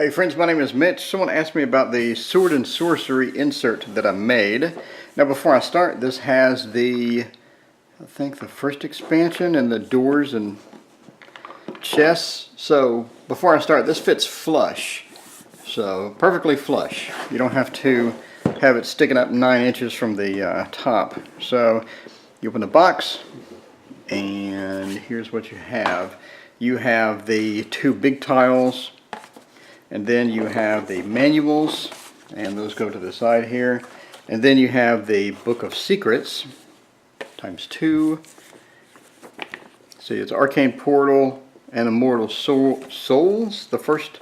Hey friends, my name is Mitch. Someone asked me about the Sword and Sorcery insert that I made. Now before I start, this has I think the first expansion and the doors and chests. So before I start, this fits flush. So perfectly flush. You don't have to have it sticking up 9 inches from the top. So you open the box and here's what you have. You have the 2 big tiles. And then you have the manuals, and those go to the side here. And then you have the Book of Secrets, ×2. See, it's Arcane Portal and Immortal Souls, the first.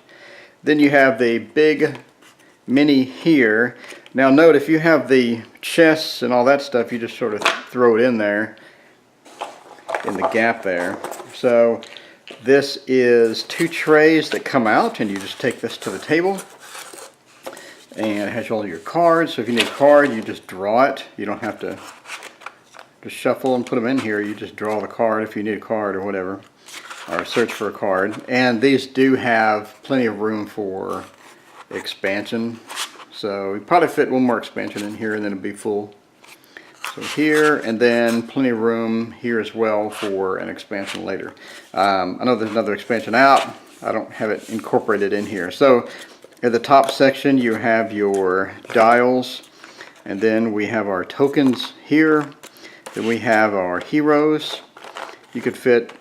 Then you have the big mini here. Now note, if you have the chests and all that stuff, you just sort of throw it in there, in the gap there. So this is 2 trays that come out, and you just take this to the table, and it has all your cards. So if you need a card, you just draw it. You don't have to just shuffle and put them in here. You just draw the card if you need a card or whatever, or search for a card. And these do have plenty of room for expansion, so you probably fit 1 more expansion in here and then it'll be full. So here, and then plenty of room here as well for an expansion later. I know there's another expansion out. I don't have it incorporated in here. So at the top section you have your dials, and then we have our tokens here. Then we have our heroes. You could fit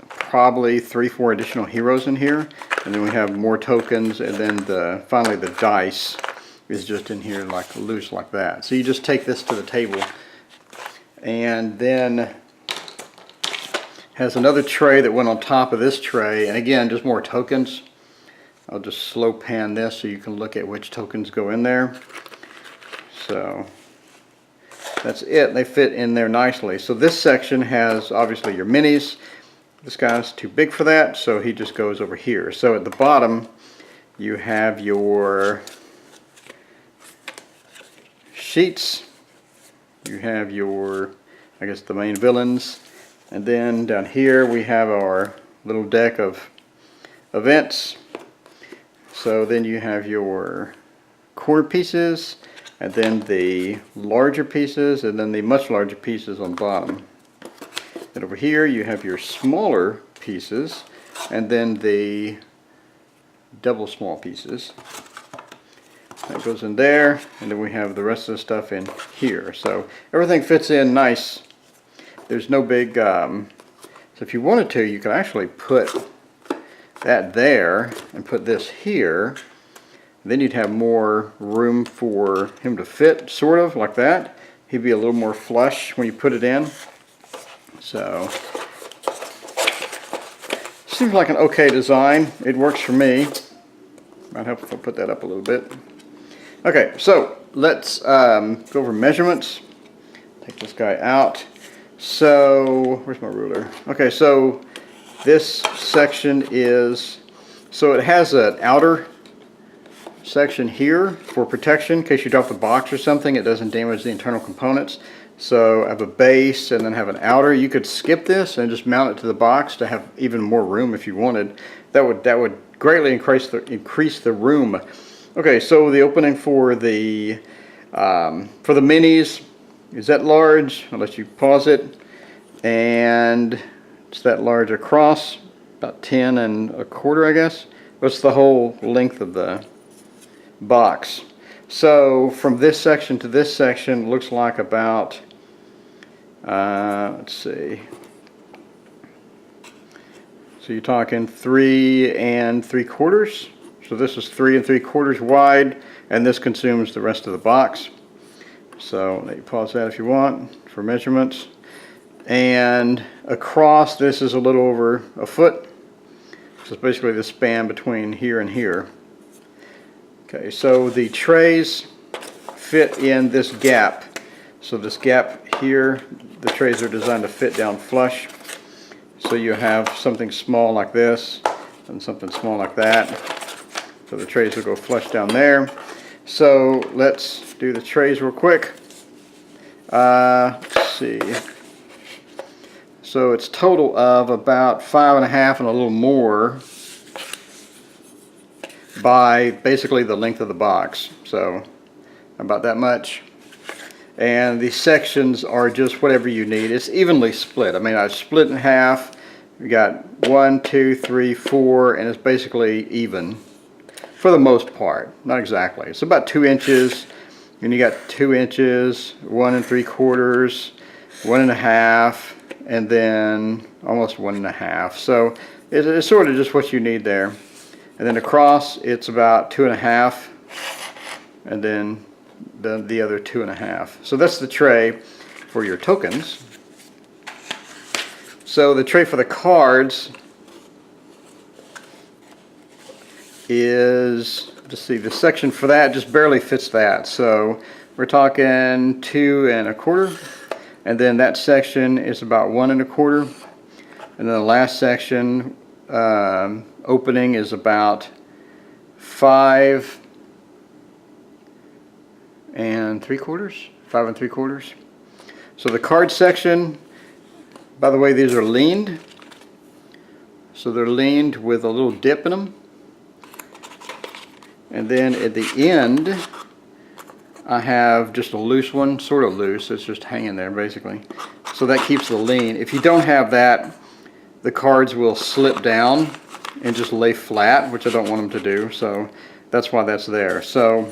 probably 3-4 additional heroes in here. And then we have more tokens, and then finally the dice is just in here like loose like that. So you just take this to the table, and then has another tray that went on top of this tray, and again just more tokens. I'll just slow pan this so you can look at which tokens go in there. So that's it. They fit in there nicely. So this section has obviously your minis. This guy's too big for that, so he just goes over here. So at the bottom you have your sheets, you have your, I guess, the main villains, and then down here we have our little deck of events. So then you have your quarter pieces, and then the larger pieces, and then the much larger pieces on the bottom. And over here you have your smaller pieces, and then the double small pieces. That goes in there, and then we have the rest of the stuff in here. So everything fits in nice. There's no big, so if you wanted to, you could actually put that there and put this here. Then you'd have more room for him to fit, sort of like that. He'd be a little more flush when you put it in. So seems like an okay design. It works for me. Might help if I put that up a little bit. Okay, so let's go over measurements. Take this guy out. So where's my ruler? Okay, so this section is, so it has an outer section here for protection in case you drop the box or something. It doesn't damage the internal components. So I have a base and then have an outer. You could skip this and just mount it to the box to have even more room if you wanted. That would greatly increase the room. Okay, so the opening for the minis is that large. I'll let you pause it, and it's that large across, about 10 1/4, I guess. What's the whole length of the box? So from this section to this section looks like about let's see. So you're talking 3 3/4. So this is 3 3/4 wide, and this consumes the rest of the box. So let you pause that if you want for measurements. And across, this is a little over a foot. So it's basically the span between here and here. Okay, so the trays fit in this gap. So this gap here, the trays are designed to fit down flush. So you have something small like this and something small like that. So the trays will go flush down there. So let's do the trays real quick. Let's see. So it's total of about 5.5 and a little more by basically the length of the box. So about that much. And the sections are just whatever you need. It's evenly split. I mean, I split in half. We got 1, 2, 3, 4, and it's basically even for the most part. Not exactly. It's about 2 inches, and you got 2 inches, 1 3/4, 1 1/2, and then almost 1 1/2. So it's sort of just what you need there. And then across, it's about 2 1/2, and then the other 2 1/2. So that's the tray for your tokens. So the tray for the cards is, let's see, the section for that just barely fits that. So we're talking 2 1/4, and then that section is about 1 1/4, and then the last section opening is about 5 3/4, 5 3/4. So the card section, by the way, these are leaned. So they're leaned with a little dip in them. And then at the end, I have just a loose one, sort of loose. It's just hanging there basically. So that keeps the lean. If you don't have that, the cards will slip down and just lay flat, which I don't want them to do. So that's why that's there. So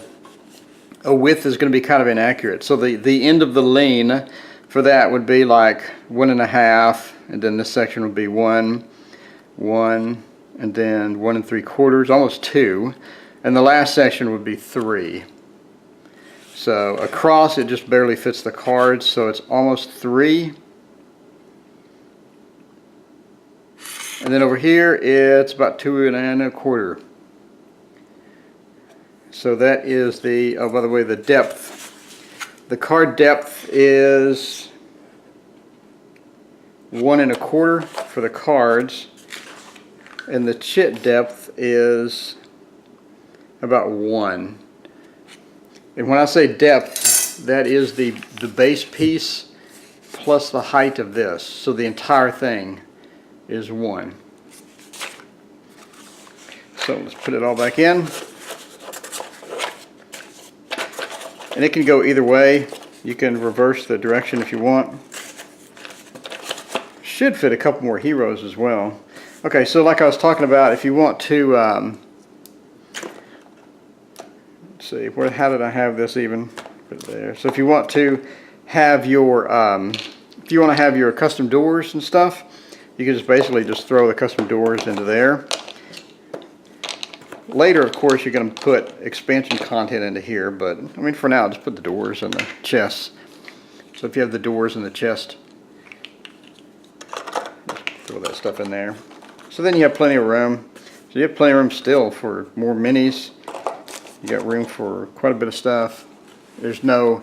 a width is going to be kind of inaccurate. So the end of the lean for that would be like 1 1/2, and then this section would be 1, 1, and then 1 3/4, almost 2, and the last section would be 3. So across it just barely fits the cards, so it's almost 3. And then over here it's about 2 1/4. So that is the, oh, by the way, the depth. The card depth is 1 1/4 for the cards, and the chit depth is about 1. And when I say depth, that is the base piece plus the height of this. So the entire thing is 1. So let's put it all back in. And it can go either way. You can reverse the direction if you want. Should fit a couple more heroes as well. Okay, so like I was talking about, if you want to, let's see, how did I have this even? Put it there. So if you want to have your, custom doors and stuff, you can just basically just throw the custom doors into there. Later, of course, you're going to put expansion content into here, but I mean, for now, just put the doors and the chests. So if you have the doors and the chest, throw that stuff in there. So then you have plenty of room. So you have plenty of room still for more minis. You got room for quite a bit of stuff. There's no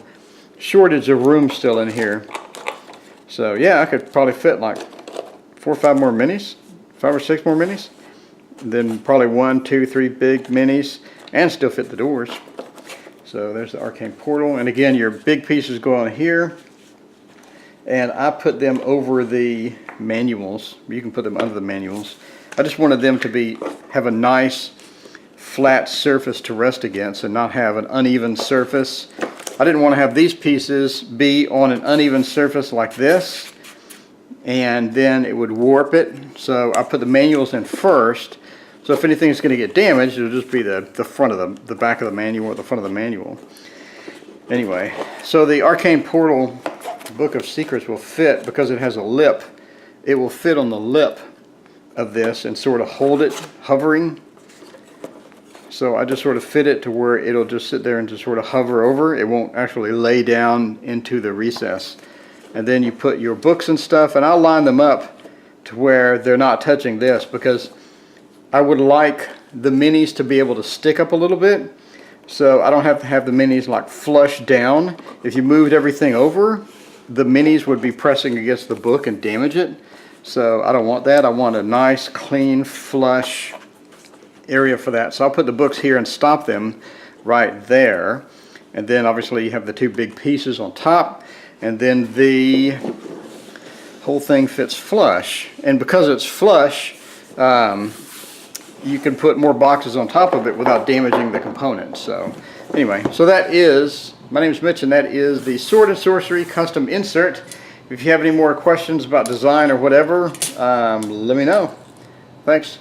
shortage of room still in here. So yeah, I could probably fit like 4 or 5 more minis, 5 or 6 more minis. Then probably 1, 2, 3 big minis, and still fit the doors. So there's the arcane portal, and again, your big pieces go on here, and I put them over the manuals. You can put them under the manuals. I just wanted them to have a nice flat surface to rest against and not have an uneven surface. I didn't want to have these pieces be on an uneven surface like this, and then it would warp it. So I put the manuals in first. So if anything's going to get damaged, it'll just be the front of the back of the manual or the front of the manual. Anyway, so the Arcane Portal Book of Secrets will fit because it has a lip. It will fit on the lip of this and sort of hold it hovering. So I just sort of fit it to where it'll just sit there and just sort of hover over. It won't actually lay down into the recess. And then you put your books and stuff, and I'll line them up to where they're not touching this, because I would like the minis to be able to stick up a little bit, so I don't have to have the minis like flush down. If you moved everything over, the minis would be pressing against the book and damage it. So I don't want that. I want a nice, clean, flush area for that. So I'll put the books here and stop them right there. And then obviously you have the 2 big pieces on top, and then the whole thing fits flush. And because it's flush, you can put more boxes on top of it without damaging the components. So anyway, so that is, my name is Mitch, and that is the Sword and Sorcery custom insert. If you have any more questions about design or whatever, let me know. Thanks.